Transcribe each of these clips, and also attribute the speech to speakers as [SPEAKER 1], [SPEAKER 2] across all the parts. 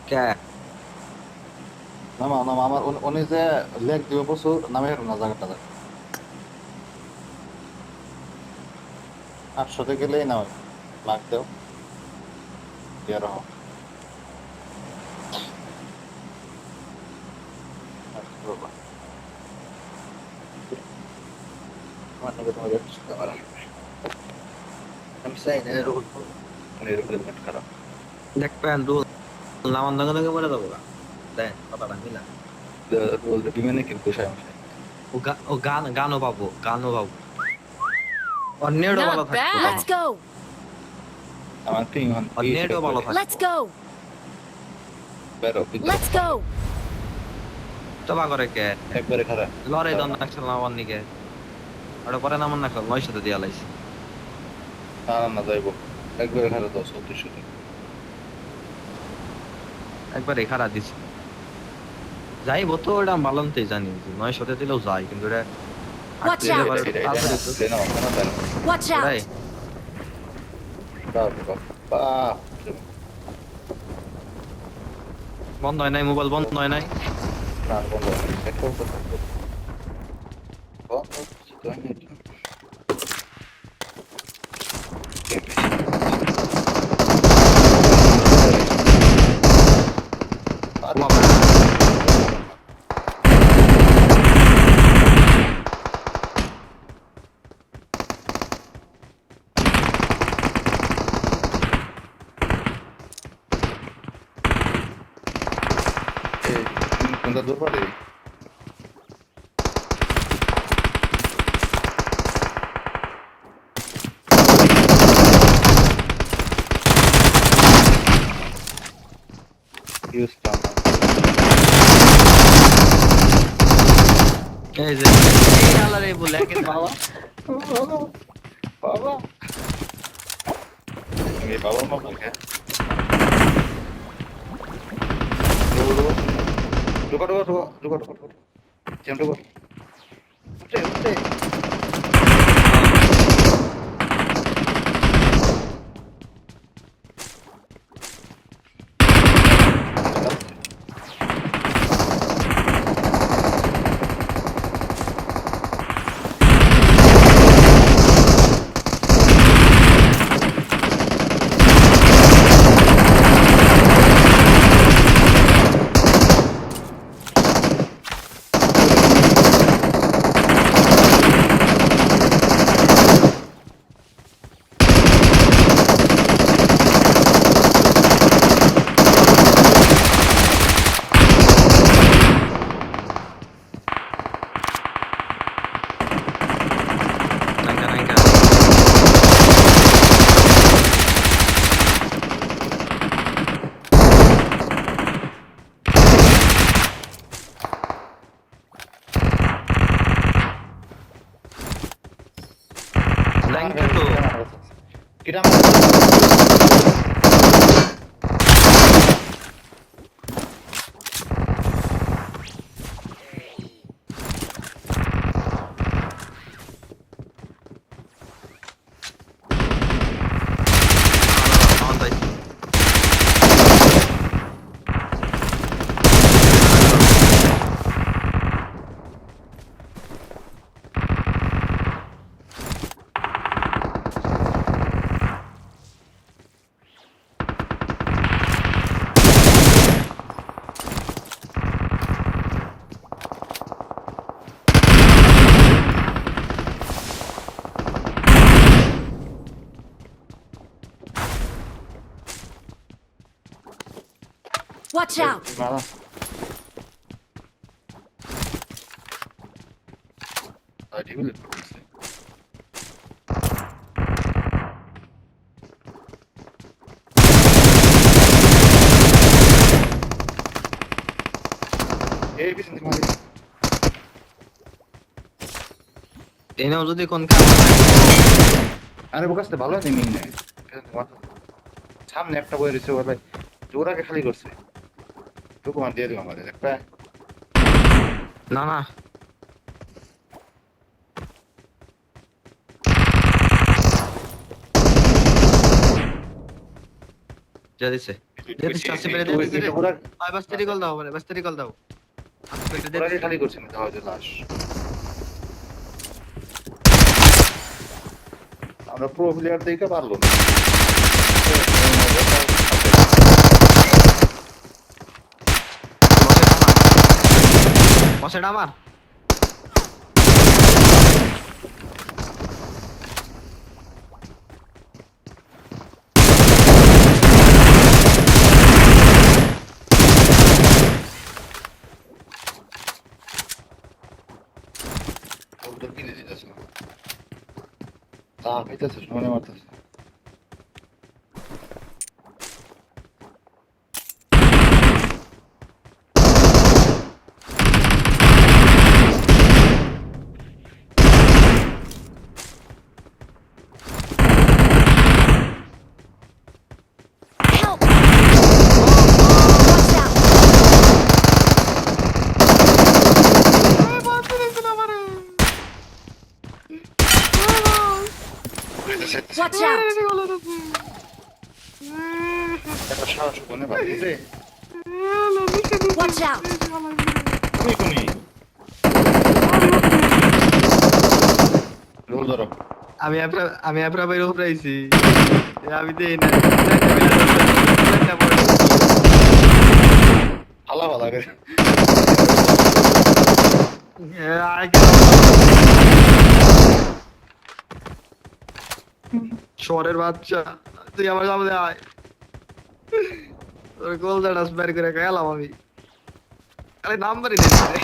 [SPEAKER 1] কে
[SPEAKER 2] নামা নামা আমার উনি যে লেখ দিব প্রচুর নামে হেঁটো না জায়গাটা 800-তে গেলেই না হয় লাখ দেও দিয়ে রাখো আর কি করবা আমার নাকি তোমার কিছু দেওয়ার লাগবে। আমি চাই না এরকম মানে এরকম হেলমেট খারাপ
[SPEAKER 1] দেখবেন রুল নামান দঙ্গে দঙ্গে বলে দেবো গা দেন কথাটা মিলা
[SPEAKER 2] বলতে বিমানে কিন্তু সমস্যা
[SPEAKER 1] ও গানও পাবো ওর নেটও ভালো
[SPEAKER 3] Not
[SPEAKER 1] থাকবো
[SPEAKER 3] bad.
[SPEAKER 1] তখন
[SPEAKER 3] Let's go.
[SPEAKER 2] আমার পিং হন
[SPEAKER 1] ওর
[SPEAKER 2] 30
[SPEAKER 1] নেটও ভালো
[SPEAKER 2] একবারে
[SPEAKER 3] Let's
[SPEAKER 1] থাকবো
[SPEAKER 3] go.
[SPEAKER 2] বেরো ভিতরে
[SPEAKER 3] Let's
[SPEAKER 2] বন্ধ
[SPEAKER 3] go.
[SPEAKER 1] তবা করে কে
[SPEAKER 2] একবারে খারাপ
[SPEAKER 1] লড়াই
[SPEAKER 2] দাও
[SPEAKER 1] দন
[SPEAKER 2] না
[SPEAKER 1] নাকছিল আমার নিকে ওটা পরে নামান নাকল 900 দিয়া লাইছি
[SPEAKER 2] না না না যাইবো একবারে খারাপ দাও 3400
[SPEAKER 1] একবারে খারাপ দিছি যাইবো তো ওটা ভালোতেই জানি যে 900 দিলেও যায় কিন্তু এটা
[SPEAKER 3] Watch
[SPEAKER 1] দিলে
[SPEAKER 3] out.
[SPEAKER 1] পরে
[SPEAKER 2] এটা এটা
[SPEAKER 1] তাড়াতাড়ি
[SPEAKER 2] না
[SPEAKER 1] তো
[SPEAKER 2] এটা না ওখানে দাও
[SPEAKER 3] Watch
[SPEAKER 1] ওটাই
[SPEAKER 3] out.
[SPEAKER 2] দাও দাও বাহ
[SPEAKER 1] বন্ধ হয় নাই মোবাইল বন্ধ হয় নাই
[SPEAKER 2] না বন্ধ একটা তো থাকবে বন্ধ তো আমি আরে
[SPEAKER 1] বাবা
[SPEAKER 2] এই কোনটা দূর পারে ইউজ পাম
[SPEAKER 1] এই যে এই আলারে বলে কে বাবা
[SPEAKER 2] বাবা এই বাবা মা বলকে रुको रुको रुको रुको रुको रुको चल रुको उठे उठे
[SPEAKER 1] নাঙ্গা নাঙ্গা নাঙ্গা তো
[SPEAKER 2] किरा
[SPEAKER 1] অন তাই
[SPEAKER 3] Watch out.
[SPEAKER 2] मारा आजी बोले ए भी सिंधी मारी
[SPEAKER 1] এনেও যদি কোন কাম
[SPEAKER 2] আরে বোকাসতে ভালো নেই মিং নেই সামনে একটা বই রয়েছে বলে জোরাকে খালি করছে টুকু মার দিয়ে দিও আমাদের একটা
[SPEAKER 1] না না যা দিছে যেতে চাচ্ছি পেরে
[SPEAKER 2] একটু
[SPEAKER 1] যেতে
[SPEAKER 2] একটু পুরা
[SPEAKER 1] ভাই বাস তেরি কল দাও মানে বাস তেরি কল দাও আচ্ছা পেটে
[SPEAKER 2] পুরাকে
[SPEAKER 1] দে
[SPEAKER 2] খালি করছি না তাহলে যে লাশ আমরা প্রো প্লেয়ার দেখে পারলো না
[SPEAKER 1] বসেটা আমার
[SPEAKER 2] ওদের কিনে দিতেছে তা পেতেছে মনে মারতেছে
[SPEAKER 3] Help! Watch out! Watch out!
[SPEAKER 2] একটা সাহস মনে ভাবছে
[SPEAKER 3] Watch out!
[SPEAKER 2] তুমি কোনি রোল ধরো
[SPEAKER 1] আমি আপনার বাইরে উপরে আইছি আমি দেই না
[SPEAKER 2] ভালো ভালো করে
[SPEAKER 1] শহরের বাচ্চা তুই আমার সামনে আয় তোর গোলদাটা বের করে গেলাম আমি আরে নাম্বারই দিচ্ছি রে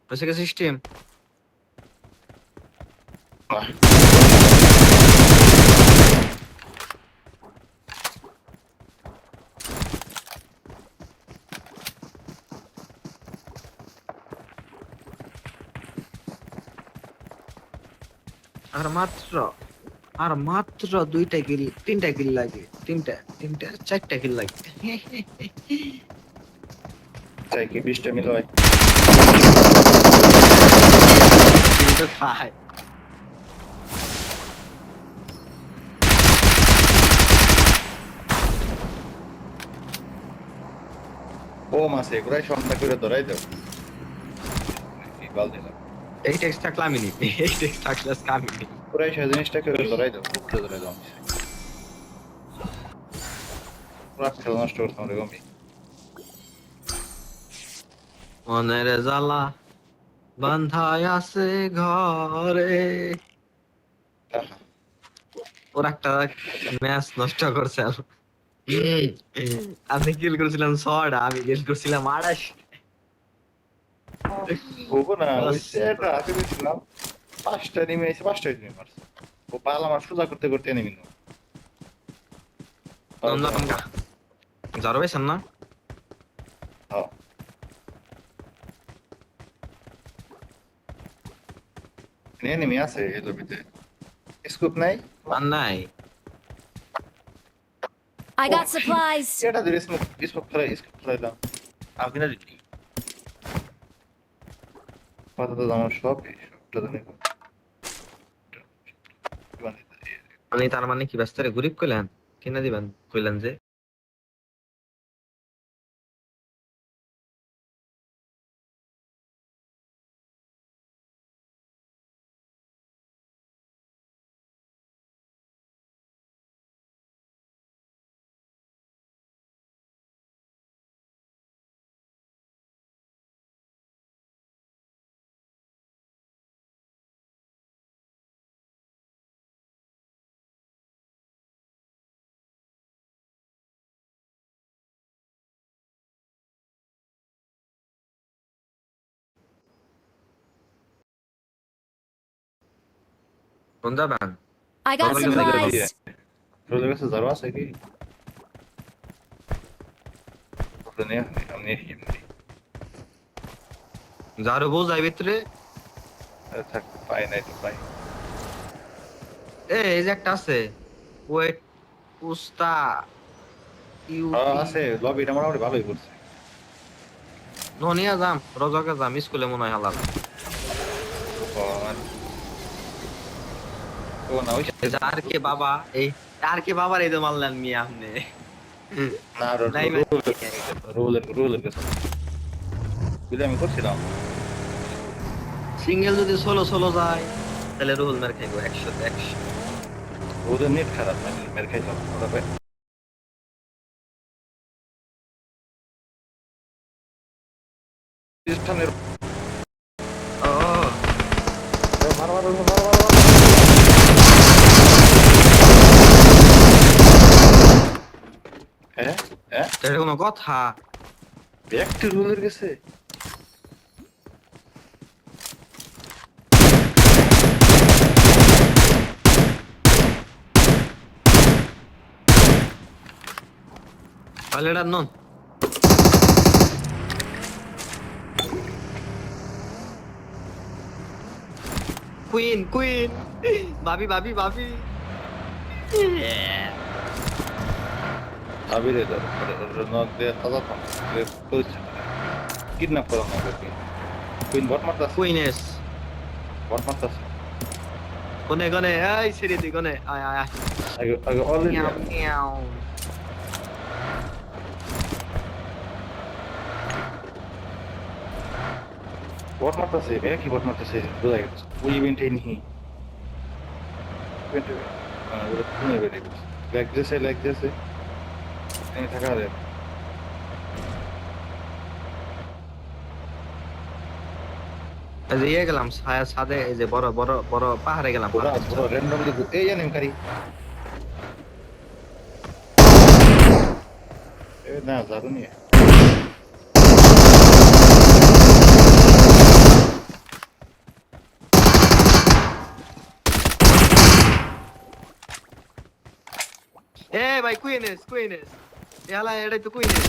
[SPEAKER 1] বসে গেছে সিস্টেম আর মাত্র দুইটা কিল তিনটা কিল লাগে তিনটা চারটা কিল লাগে
[SPEAKER 2] চাই কি 20টা মিল হয়
[SPEAKER 1] কিন্তু খায়
[SPEAKER 2] ও মাসে এগুলাই সন্ধ্যা করে ধরাই দাও বাল দিলাম
[SPEAKER 1] এই টেক্সট থাকলে আমি নি এই টেক্সট থাকলে আমি নি
[SPEAKER 2] পুরাই সে জিনিসটা করে ধরাই দাও উপরে ধরাই দাও পুরা খেলা নষ্ট করতাম রে গমি
[SPEAKER 1] মনের জ্বালা বান্ধায় আছে ঘরে ওর একটা ম্যাচ নষ্ট করছে আপনি কিল করেছিলাম 6টা আমি কিল করছিলাম 28
[SPEAKER 2] ওগো না ওই সেটা আগে দেখছিলাম 5টা নিমে এসে 5টা নিমে মারছে ও পাল আমার সোজা করতে করতে নিমি না
[SPEAKER 1] যারো বেছেন না
[SPEAKER 2] নিমি আছে এই লবিতে স্কুপ নাই
[SPEAKER 1] আর নাই
[SPEAKER 3] I got supplies!
[SPEAKER 2] এটা ধরে স্কুপ ফেলাইলাম
[SPEAKER 1] আপনি না দিদি
[SPEAKER 2] পাতা তো আমার সবটা জানি
[SPEAKER 1] মানে তার মানে কি ব্যস্ত রে গরিব কইলেন কিনা দিবেন কইলেন যে কোন যাবেন
[SPEAKER 3] I got
[SPEAKER 1] Sorry,
[SPEAKER 3] supplies!
[SPEAKER 2] রোজের কাছে জারো আছে কি আমি
[SPEAKER 1] যারো বউ যাই ভিতরে
[SPEAKER 2] থাক, পাই নাই তো পাই।
[SPEAKER 1] এই যে একটা আছে ওয়েট পুস্তা ইউপি
[SPEAKER 2] আছে লবিটা মোটামুটি ভালোই করছে।
[SPEAKER 1] ননিয়া যাম রজকে যাম স্কুলে মনে হয় হালাল
[SPEAKER 2] আর ও না ওই
[SPEAKER 1] এই যে আর কে বাবা এই আর কে বাবার এই যে মারলেন মিয়া আপনি
[SPEAKER 2] না
[SPEAKER 1] নাই
[SPEAKER 2] রুলের কাছে বুঝলে আমি করছিলাম।
[SPEAKER 1] সিঙ্গেল যদি ষোলো ষোলো যায় তাহলে রুহুল মের খাইবো 100
[SPEAKER 2] ওদের নেট খারাপ নাকি মেরে খাইতাম ওরা সামনে
[SPEAKER 1] ও
[SPEAKER 2] মারো মারো মারো মারো। হ্যাঁ হ্যাঁ
[SPEAKER 1] এটা কোনো কথা
[SPEAKER 2] একটা রুলের গেছে।
[SPEAKER 1] তাহলে এটা নন কুইন কুইন ভাবি ভাবি ভাবি
[SPEAKER 2] আবিরে নক দিয়ে তাজা থাম পরিস্থিতি কিডন্যাপ করা না কুইন বট মারতাছে
[SPEAKER 1] কুইনেস
[SPEAKER 2] বট মারতাছে
[SPEAKER 1] কোনে কোনে এই সিরি দি কোনে আয় আয় আয়
[SPEAKER 2] আগে আগে অলরেডি
[SPEAKER 1] মিয়াও মিয়াও
[SPEAKER 2] বট মারতাছে কি বট মারতাছে বোঝা গেছে ওই ইভেন্টে নিহি ইভেন্টে ওরা কোন ইভেন্টে লাইক দিয়েছে এনে থাকা রে
[SPEAKER 1] এই যে ইয়ে গেলাম ছাদে এই যে বড় বড় বড় পাহাড়ে গেলাম
[SPEAKER 2] ওরা পুরো র্যান্ডমলি এই জানেন কারি এ না জারুনি
[SPEAKER 1] এ ভাই কুইনেস এলা এটাই তো কুইনেস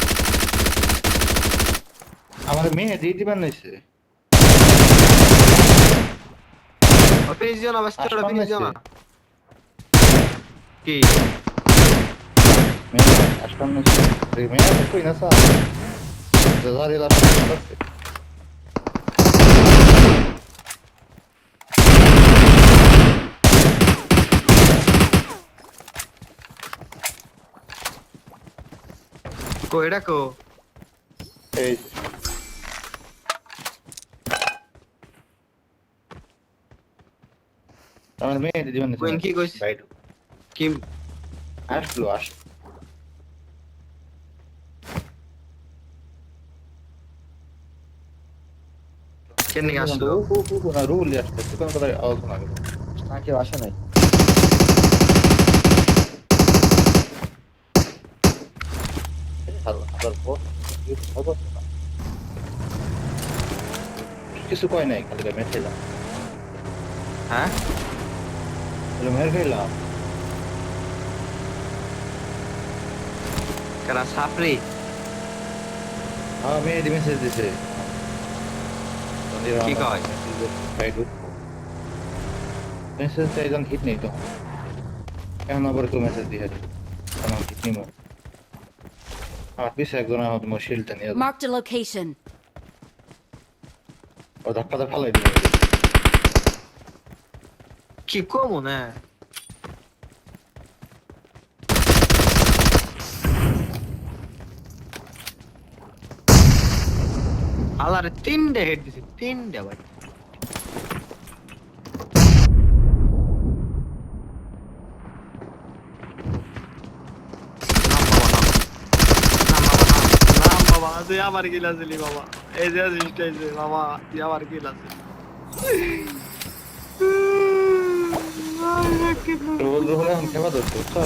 [SPEAKER 2] আমার মেয়ে দিদি বানাইছে
[SPEAKER 1] ও ফিনিশিও না বাস্তা ওটা ফিনিশিও না কি
[SPEAKER 2] মেয়ে আসলাম না মেয়ে কই না সা জাজারে la পাচ্ছে
[SPEAKER 1] কো এটা কো
[SPEAKER 2] এই আমার মেয়ে দিদি বানাইছে
[SPEAKER 1] কুইন কি কইছ
[SPEAKER 2] বাইডু
[SPEAKER 1] কি
[SPEAKER 2] আসলো
[SPEAKER 1] কেন আসলো
[SPEAKER 2] না রুল আসছে কোন কথা আওয়াজ না
[SPEAKER 1] না কেউ আসে নাই
[SPEAKER 2] হাজার পর কিছু কয় নাই খালি মেয়ে খেলাম
[SPEAKER 1] হ্যাঁ
[SPEAKER 2] মেয়ের খেলাম
[SPEAKER 1] কারা সাফরি
[SPEAKER 2] হ্যাঁ মেয়ে মেসেজ দিছে
[SPEAKER 1] কি কয়
[SPEAKER 2] বাইডু মেসেজ একজন হিট নেই তো এখন আবার কেউ মেসেজ দিয়ে আমার হিট নিব আমার পিছে একজন আমার তোমার শিলটা নিয়ে
[SPEAKER 3] Marked a location.
[SPEAKER 2] ও ধাক্কাটা ফালাই দিবে
[SPEAKER 1] কি কমু না আলারে তিনটে হেড দিছি তিনটে ভাই নাম বাবা তুই আবার গিলাছিলি বাবা এই যে আসিস বাবা তুই আবার গিলাছিস
[SPEAKER 2] রোল রোল এখন খেবা ধরতো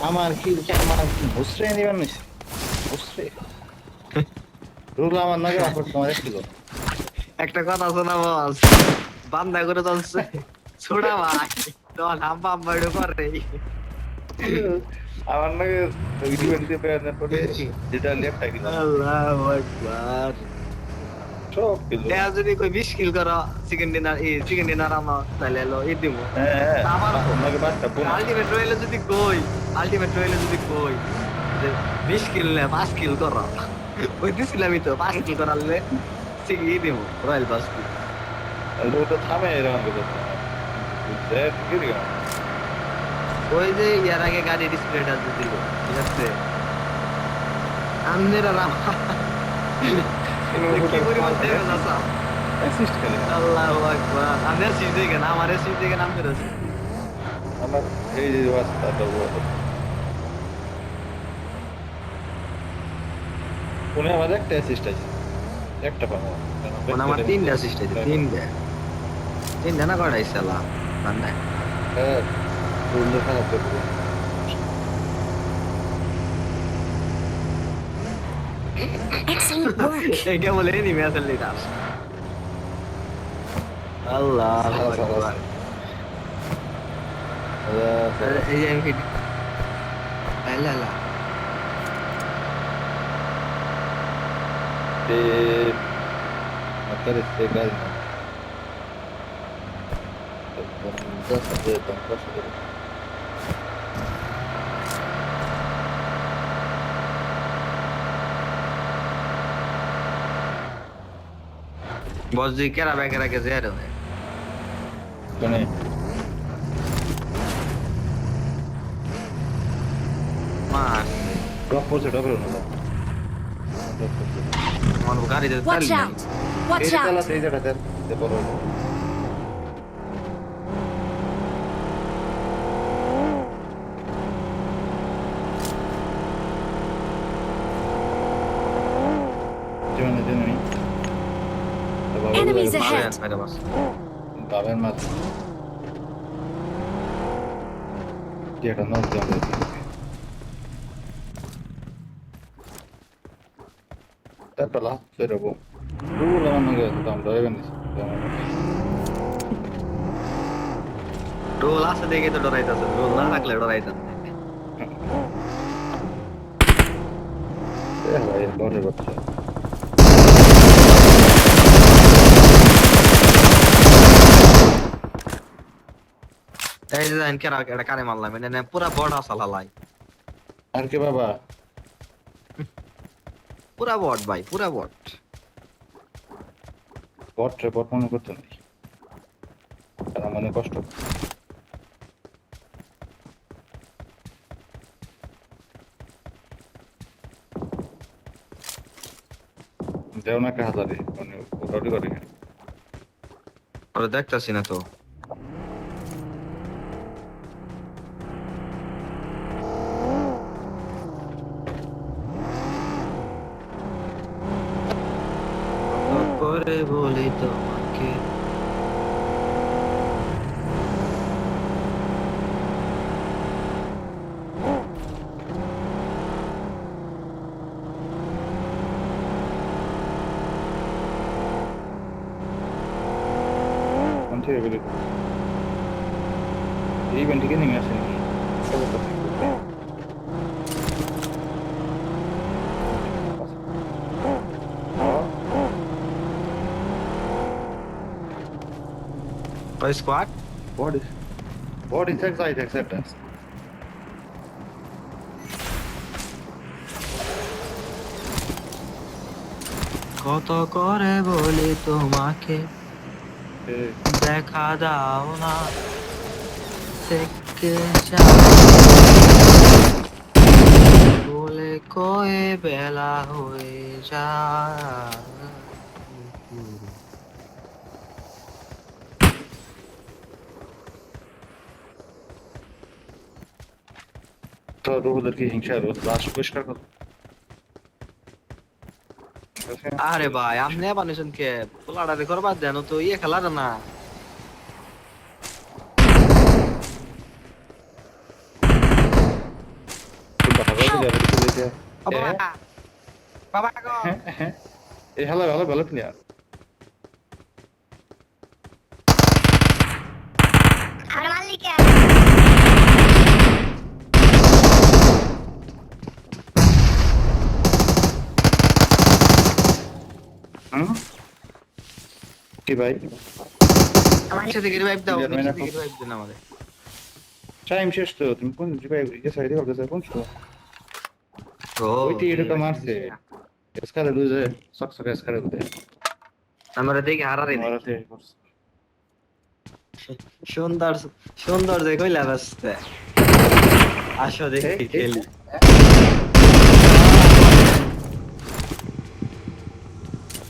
[SPEAKER 2] আমার কি ভুসরে নিবেন নিছে ভুসরে রোল আমার নাকি আপট তোমার ছিল
[SPEAKER 1] একটা কথা শোনা বস বান্দা করে চলছে ছোড়া ভাই তোমার নাম বাম্বাইডো করে
[SPEAKER 2] আমার নাকি ইভেন্ট দিয়ে পেয়ে পড়ে যেটা লেফট আইডি
[SPEAKER 1] আল্লাহু আকবার
[SPEAKER 2] সব কিছু
[SPEAKER 1] দেখা যদি কই 20 কিল করো চিকেন ডিনার আমার তাহলে হলো ই দিব
[SPEAKER 2] হ্যাঁ
[SPEAKER 1] আমার
[SPEAKER 2] আমাকে বাচ্চা বোন
[SPEAKER 1] আলটিমেট রইলে যদি কই যে 20 কিল নে 5 কিল করো ওই দিছিলামই তো 5 কিল করালে চিকেন দিব রয়্যাল বাস
[SPEAKER 2] লোক তো থামে এরকম কিছু বুঝছে কি রে
[SPEAKER 1] ওই যে ইয়ার আগে গাড়ি ডিসপ্লেটা দিল ঠিক আছে আমনেরা রাম কি পরিমাণ দেখেন আসা
[SPEAKER 2] অ্যাসিস্ট করে
[SPEAKER 1] আল্লাহু আকবার আমি আসি দেখেন আমার আসি দেখেন আপনার আসি
[SPEAKER 2] আমার এই যে রাস্তা তো কোনে আমাদের একটা অ্যাসিস্ট আছে একটা পাবো
[SPEAKER 1] মানে আমার তিনটা অ্যাসিস্ট আছে তিনটা না করাইছে আল্লাহ মানে
[SPEAKER 2] হ্যাঁ সুন্দর খারাপ করবো
[SPEAKER 3] Excellent work.
[SPEAKER 1] এটা বলে এনিমি আসলে লিডার আল্লাহু আকবার এই যে আমি লা লা
[SPEAKER 2] e mettere ste cose già sapete un po' di
[SPEAKER 1] বস জি কেরা বেকেরা কে জেরে
[SPEAKER 2] con
[SPEAKER 1] মা
[SPEAKER 2] troppo c'è davvero non
[SPEAKER 1] মন গাড়িতে
[SPEAKER 3] Watch
[SPEAKER 1] তালি
[SPEAKER 3] out! Watch
[SPEAKER 2] Eri dalla
[SPEAKER 3] out!
[SPEAKER 2] 6 da te de parole Giovane
[SPEAKER 3] Enemies
[SPEAKER 2] di
[SPEAKER 3] ahead!
[SPEAKER 1] মেরে বাস
[SPEAKER 2] Vabbè, ma Dietro non stiamo Teppa là, spero po. La vanno che stanno, dove venni?
[SPEAKER 1] Roll আছে দেখে তো ডরাইতাছে role না রাখলে ডরাইতাছে
[SPEAKER 2] Vai, borre faccia.
[SPEAKER 1] এই যে জানেন কেরা এটা কারে মারলাম এটা পুরা বড় আসাল হালাই
[SPEAKER 2] Ar che papà?
[SPEAKER 1] পুরা বট ভাই পুরা বট
[SPEAKER 2] Pot মনে করতে নেই তারা মনে কষ্ট দেও না কে হাজারে মানে ওটাই করে
[SPEAKER 1] ওরা দেখতাছি না তো করে বলি তোমাকে
[SPEAKER 2] কোনটি এগুলো এই ইভেন্টে নিয়ে আসেন
[SPEAKER 1] By squad?
[SPEAKER 2] What is side acceptance?
[SPEAKER 1] কত করে বলি তোমাকে দেখা দাও না থেকে যাও বলে কয়ে বেলা হয়ে যায়
[SPEAKER 2] তো ওদেরকে হিংসা লাশ পরিষ্কার কর
[SPEAKER 1] আরে ভাই আপনি বানিয়েছেন কে পোলাডারে করবার দেন তো ইয়ে খেলার না বাবা বাবা গো
[SPEAKER 2] এই ভালো প্লেয়ার
[SPEAKER 3] আমার মালিকা
[SPEAKER 2] কি ভাই
[SPEAKER 1] আমার সাথে রিভাইভ দাও,
[SPEAKER 2] Clear
[SPEAKER 1] আমার
[SPEAKER 2] হয় না
[SPEAKER 1] সাথে
[SPEAKER 2] এখন?
[SPEAKER 1] রিভাইভ দেন আমাদের।
[SPEAKER 2] টাইম শেষ তো তুমি কোন ভাই গেছে আইডিয়া করতেছ কোন ছিল
[SPEAKER 1] ও
[SPEAKER 2] ওইটি এটা মারছে এসকালে লুজে সকসক এসকালে লুজে
[SPEAKER 1] আমরা দেখি হারারি নাই।
[SPEAKER 2] মারাতে
[SPEAKER 1] সুন্দর সুন্দর যে কইলা বাসতে, আসো দেখি খেলি।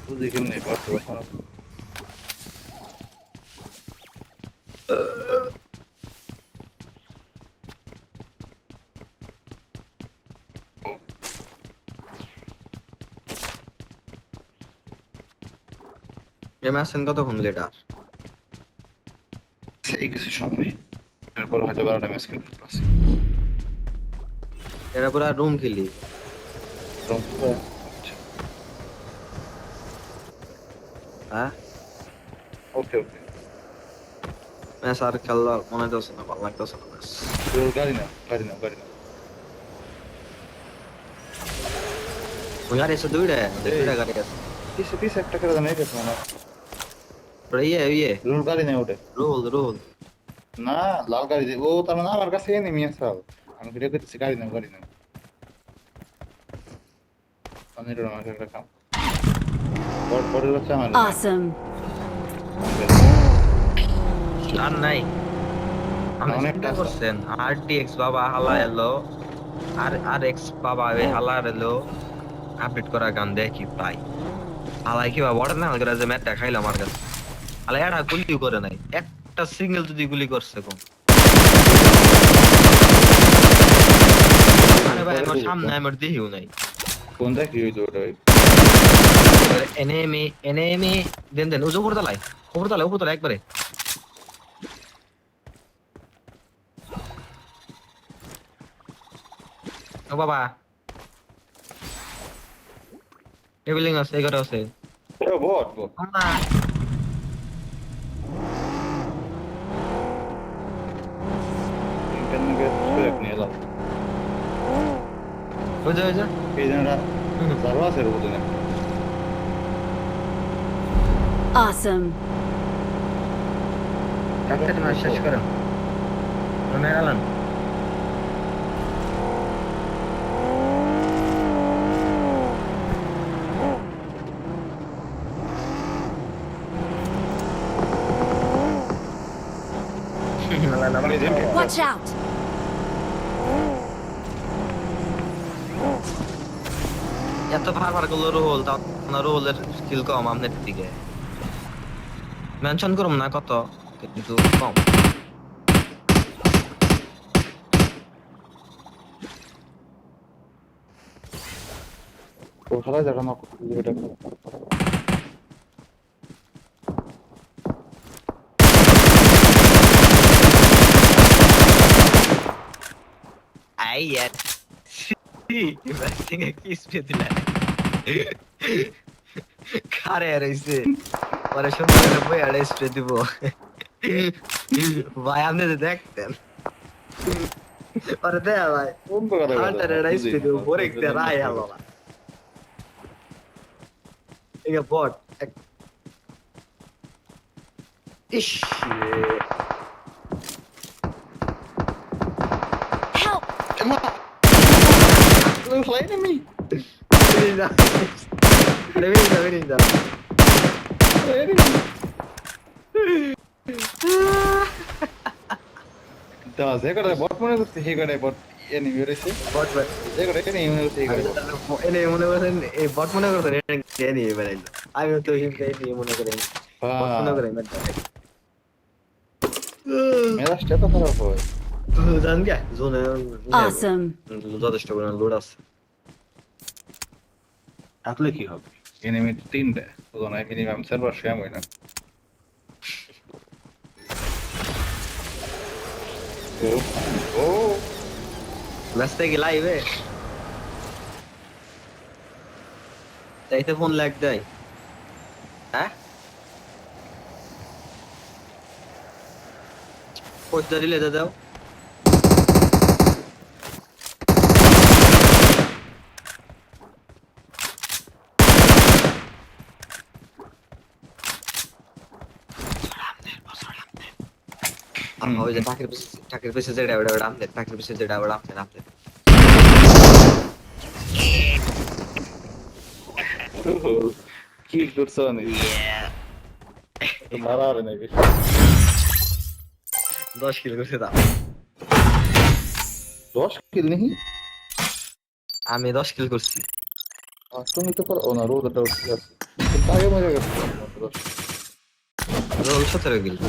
[SPEAKER 2] বুঝি কেমনে বাস বাস
[SPEAKER 1] গেম আসেন কতক্ষণ লেটার?
[SPEAKER 2] সেই কিছু সময় এরপর হয়তো 12টা ম্যাচ খেলতে পারছি
[SPEAKER 1] এরা পুরা রুম খেলি। হ্যাঁ
[SPEAKER 2] ওকে ওকে
[SPEAKER 1] ম্যাচ আর খেলার মনে হচ্ছে না, ভালো লাগতেছে না ম্যাচ।
[SPEAKER 2] গাড়ি না গাড়ি না গাড়ি না
[SPEAKER 1] গাড়ি আছে দুইটা, দুইটা গাড়ি আছে।
[SPEAKER 2] পিছে পিছে একটা করে জানাই গেছে না
[SPEAKER 1] ওরা ইয়ে
[SPEAKER 2] রুল গাড়ি নেই ওটা
[SPEAKER 1] রোল
[SPEAKER 2] না লাল গাড়ি ও তার মানে আমার কাছে নেই মিয়া সাল আমি ভিডিও করতেছি গাড়ি নাও আমি এটা আমার একটা কাম বড় বড় হচ্ছে আমার
[SPEAKER 3] Awesome.
[SPEAKER 1] আর নাই। আমি
[SPEAKER 2] অনেক
[SPEAKER 1] চিন্তা
[SPEAKER 2] টাকা।
[SPEAKER 1] করছেন RTX বাবা হালা এলো, আর RX বাবা ওই হালা এলো আপডেট করা গান দেখি পাই। হালাই কি বাবা ওটা না করে যে ম্যাটটা খাইলাম আমার কাছে। হালাই এটা গুলি করে নাই, একটা সিঙ্গেল যদি গুলি করছে কোন। আরে ভাই আমার সামনে আমার দেখিও নাই।
[SPEAKER 2] কোনটা কি হইতো ওটা
[SPEAKER 1] এনেমি দেন ওই যে উপরতলায় একবারে। ও বাবা টেবিলিং আছে, এগারো আছে।
[SPEAKER 2] ও বট বট
[SPEAKER 1] না
[SPEAKER 2] ইন্টারনেটে স্ক্র্যাপ নিয়ে এলাম
[SPEAKER 1] ওই যে
[SPEAKER 2] এই জনরা সার্ভার আছে রোবট না
[SPEAKER 3] Awesome.
[SPEAKER 1] একটা ম্যাচ শেষ করেন মেরালান।
[SPEAKER 3] Watch out.
[SPEAKER 1] এত ভার করলো রোল, তাও না রোলের স্কিল কম আপনার দিকে। মেনশন করুম না কত, কিন্তু কম।
[SPEAKER 2] ও খেলা যাবে না এটা
[SPEAKER 1] Ay, ya. Sí, imagínate que especial. কারে রইছে পরে সুন্দর করে বই আর স্প্রে দিব। ভাই আপনি তো দেখতেন পরে দেয়া ভাই
[SPEAKER 2] কোন কথা
[SPEAKER 1] হান্টার এর স্প্রে দিব পরে একটা রায় হলো না। ঠিক আছে বট ইশ
[SPEAKER 3] Help.
[SPEAKER 2] Lu selain ini.
[SPEAKER 1] Venida.
[SPEAKER 2] Da, saya kada bot mana tu sih kada bot ini virus sih.
[SPEAKER 1] বট বট
[SPEAKER 2] Saya kada ini virus sih kada.
[SPEAKER 1] এনে মনে করেন এই বট মনে করতেন এটা নিয়ে বেড়াইলো, আমি তো হিমকে নিয়ে মনে করেন বট মনে করেন
[SPEAKER 2] Merah siapa kalau boy?
[SPEAKER 1] জান গে জোনে
[SPEAKER 3] Awesome.
[SPEAKER 1] যথেষ্ট পরিমাণ লোড আছে।
[SPEAKER 2] থাকলে কি হবে? এনিমি তিনটে তো না মিনিমাম সার্ভার শেয়ার হয় না ও
[SPEAKER 1] ব্যস্ত কি লাইভে তাইতে ফোন লাগ দেয়। হ্যাঁ পয়সা দিলে দাও আর ওই যে টাকের পিছে যেটা ওটা ওটা আমদের টাকের পিছে যেটা ওটা আমদের আমদের
[SPEAKER 2] কি করছো অনেক মারা হবে নাকি
[SPEAKER 1] 10 কিলো করছে দাও
[SPEAKER 2] 10 কিল নেই
[SPEAKER 1] আমি 10 কিলো করছি
[SPEAKER 2] তুমি তো পারো না রোদটা ঠিক আছে কিন্তু আগে মরে গেছে
[SPEAKER 1] রোল 17 কিলো